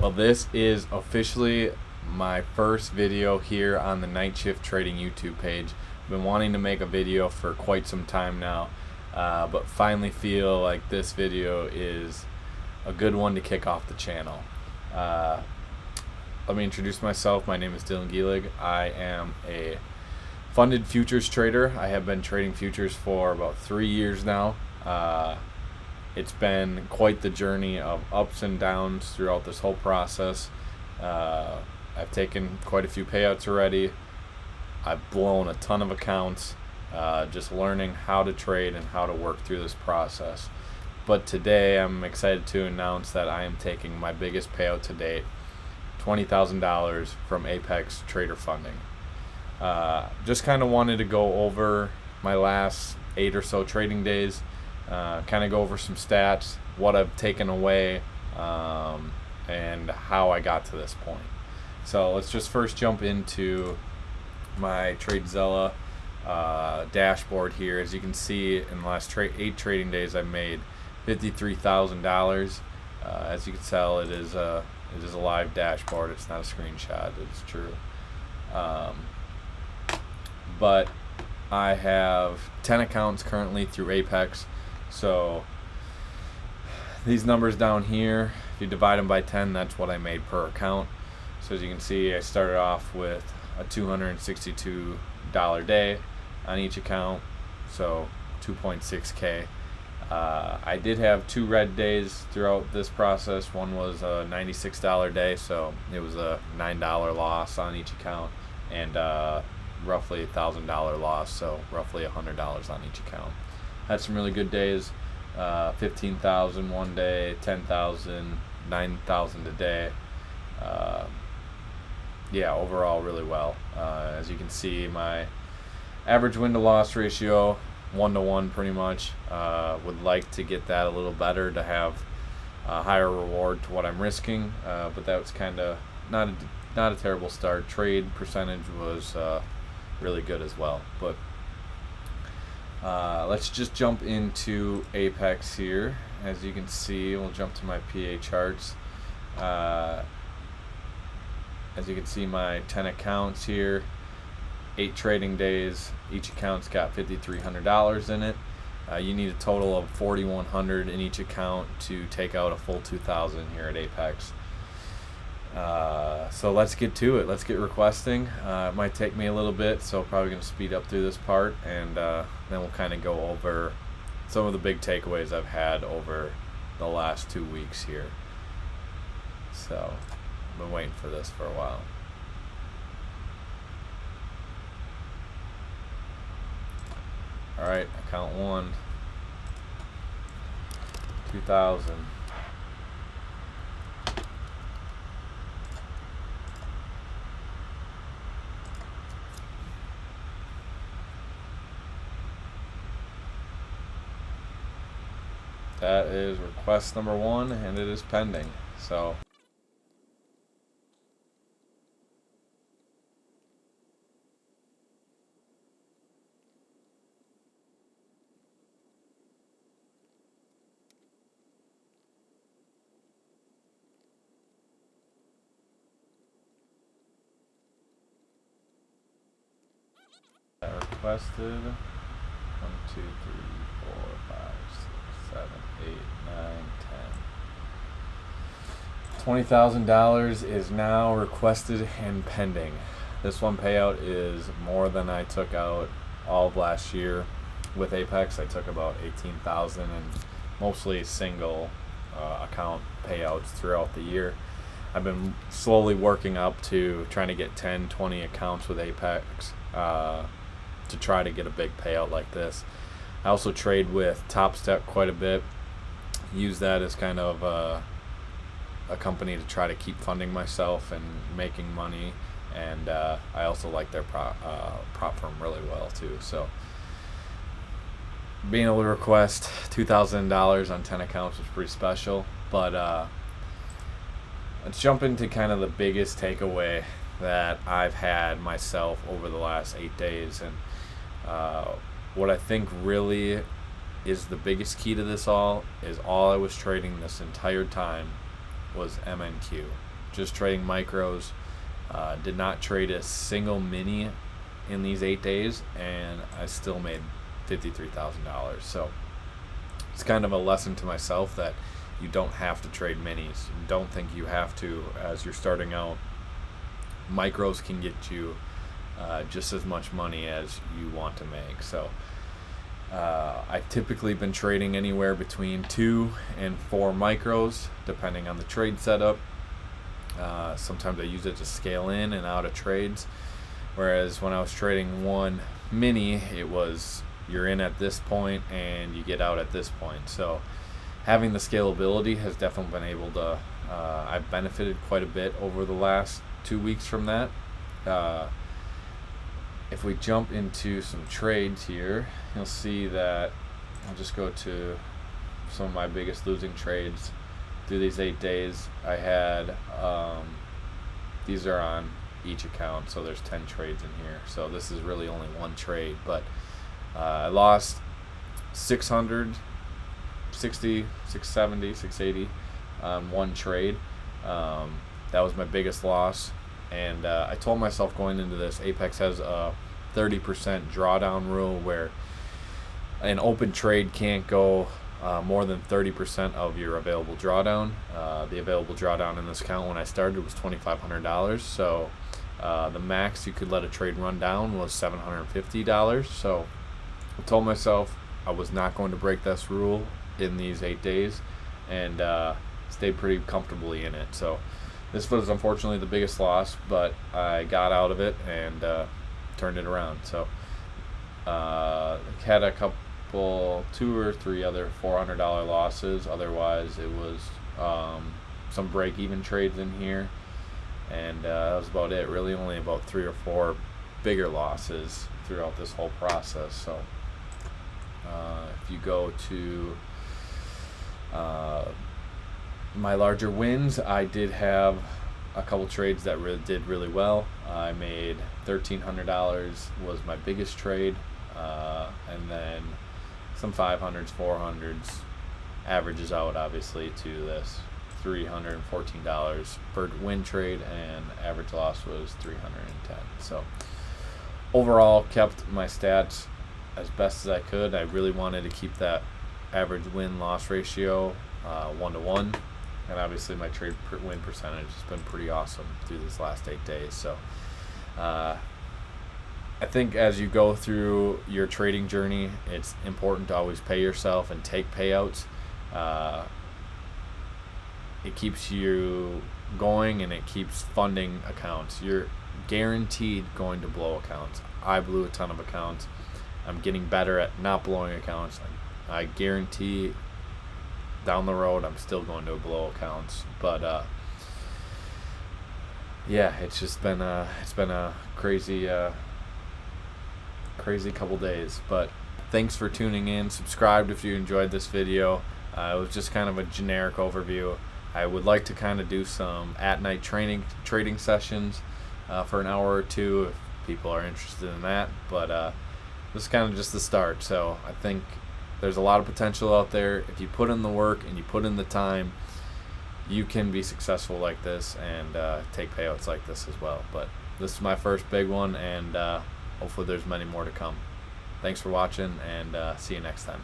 Well, this is officially my first video here on the Night Shift Trading YouTube page. I've been wanting to make a video for quite some time now, but finally feel like this video is a good one to kick off the channel. Let me introduce myself. My name is Dylan Gielig. I am a funded futures trader. I have been trading futures for about 3 years now. It's been quite the journey of ups and downs throughout this whole process. I've taken quite a few payouts already. I've blown a ton of accounts, just learning how to trade and how to work through this process. But today I'm excited to announce that I am taking my biggest payout to date, $20,000 from Apex Trader Funding. Just kind of wanted to go over my last 8 or so trading days, kind of go over some stats, what I've taken away, and how I got to this point. So let's just first jump into my TradeZilla dashboard here. As you can see, in the last 8 trading days, I've made $53,000. As you can tell, it is a live dashboard. It's not a screenshot. It's true. But I have 10 accounts currently through Apex. So these numbers down here, if you divide them by 10, that's what I made per account. So as you can see, I started off with a $262 day on each account, so 2.6K. I did have 2 red days throughout this process. One was a $96 day, so it was a $9 loss on each account, and roughly $1,000 loss, so roughly $100 on each account. Had some really good days, 15,000 one day, 10,000, 9,000 a day. Yeah, overall really well. As you can see, my average win to loss ratio 1-to-1 pretty much. Would like to get that a little better to have a higher reward to what I'm risking, but that was kind of not a terrible start. Trade percentage was really good as well. But let's just jump into Apex here. As you can see, we'll jump to my PA charts. As you can see, my 10 accounts here, 8 trading days. Each account's got $5,300 in it. You need a total of $4,100 in each account to take out a full $2,000 here at Apex. So let's get to it. Let's get requesting. It might take me a little bit, so probably going to speed up through this part, and then we'll kind of go over some of the big takeaways I've had over the last 2 weeks here. So I've been waiting for this for a while. Alright, account 1, 2,000. That is request number 1, and it is pending. So that requested 1, 2, 3, 4, 5, 6, 7, 8, 9, 10. $20,000 is now requested and pending. This one payout is more than I took out all of last year with Apex. I took about 18,000 and mostly single account payouts throughout the year. I've been slowly working up to trying to get 10, 20 accounts with Apex to try to get a big payout like this. I also trade with Top Step quite a bit. Use that as kind of a company to try to keep funding myself and making money. And I also like their prop firm really well too. So being able to request $2,000 on 10 accounts was pretty special. But let's jump into kind of the biggest takeaway that I've had myself over the last 8 days. And what I think really is the biggest key to this all is all I was trading this entire time was MNQ. just trading micros. Did not trade a single mini in these 8 days, and I still made $53,000. So it's kind of a lesson to myself that you don't have to trade minis. Don't think you have to as you're starting out. Micros can get you just as much money as you want to make. So I've typically been trading anywhere between 2 and 4 micros depending on the trade setup. Sometimes I use it to scale in and out of trades, whereas when I was trading one mini, it was you're in at this point and you get out at this point. So having the scalability has definitely been able to I've benefited quite a bit over the last 2 weeks from that. If we jump into some trades here, you'll see that I'll just go to some of my biggest losing trades through these 8 days. I had these are on each account, so there's 10 trades in here, so this is really only one trade, but I lost 660, 670, 680 on one trade. That was my biggest loss, and I told myself going into this, Apex has a 30% drawdown rule where an open trade can't go more than 30% of your available drawdown. The available drawdown in this account when I started was $2,500, so the max you could let a trade run down was $750. So I told myself I was not going to break this rule in these 8 days, and stayed pretty comfortably in it. So this was unfortunately the biggest loss, but I got out of it and turned it around. So had a couple, 2 or 3 other $400 losses. Otherwise, it was some break-even trades in here, and that was about it. Really, only about 3 or 4 bigger losses throughout this whole process. So if you go to my larger wins, I did have a couple trades that did really well. I made $1,300 was my biggest trade, and then some 500s, 400s, averages out obviously to this $314 per win trade, and average loss was 310. So overall, kept my stats as best as I could. I really wanted to keep that average win-loss ratio 1-to-1, and obviously my trade win percentage has been pretty awesome through this last 8 days. So I think as you go through your trading journey, it's important to always pay yourself and take payouts. It keeps you going, and it keeps funding accounts. You're guaranteed going to blow accounts. I blew a ton of accounts. I'm getting better at not blowing accounts. I guarantee down the road I'm still going to blow accounts. But yeah, it's just been a crazy couple days. But thanks for tuning in. Subscribe if you enjoyed this video. It was just kind of a generic overview. I would like to kind of do some at-night trading sessions for an hour or two if people are interested in that. But this is kind of just the start. So I think there's a lot of potential out there. If you put in the work and you put in the time, you can be successful like this and take payouts like this as well. But this is my first big one, and hopefully there's many more to come. Thanks for watching, and see you next time.